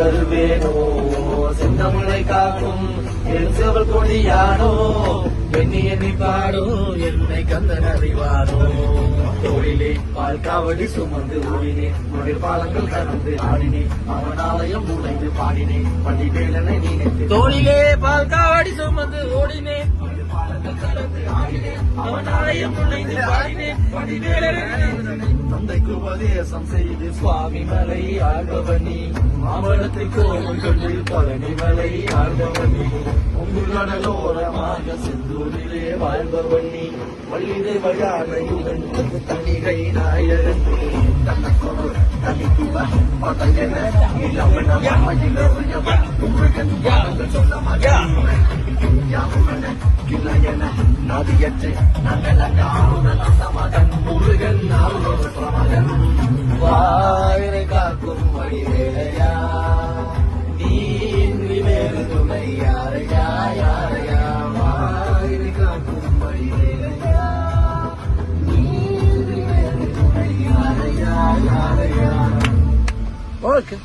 வருவேனோ செந்தமிழை காக்கும் என் செவல் கொடியானோ எண்ணி எண்ணி பாடோ என்னை கந்தன் அறிவானோ தோளிலே பால் காவடி சுமந்து ஓடினேன் மகிழ் பாலங்கள் கடந்து ஆடினேன் அவன் ஆலயம் நுழைந்து பாடினேன் பள்ளி வேலனை நினைத்து தோளிலே பால் காவடி சுமந்து ஓடினேன் பாலங்கள் கடந்து ஆடினேன் அவன் ஆலயம் நுழைந்து பாடினேன் பள்ளி வேலனை தந்தைக்கு உபதேசம் செய்து சுவாமி மலை ஆழ்பவனி மாமலத்தை கோவில் கொண்டு பழனி மலை ஆழ்பவனி உங்களோரமாக செந்தூரிலே வாழ்பவனி வள்ளிதை வழியானையுடன் தனிகை நாயகன் தன்னக்கொரு தனிக்குவ பதங்கன இளவன மகிழவ உங்கள் யாங்கள் சொன்ன மகன் யாவுமன கிளையன நதியற்றை நகலகாவுடன் சமதன் முருகன் நாளுடன் வாயிலை காக்கும் வழிவேலையா நீ வேறு துணை யாரையா யாரையா வாயிலை காக்கும் வழிவேலையா நீ வேறு துணை யாரையா யாரையா. ஓகே.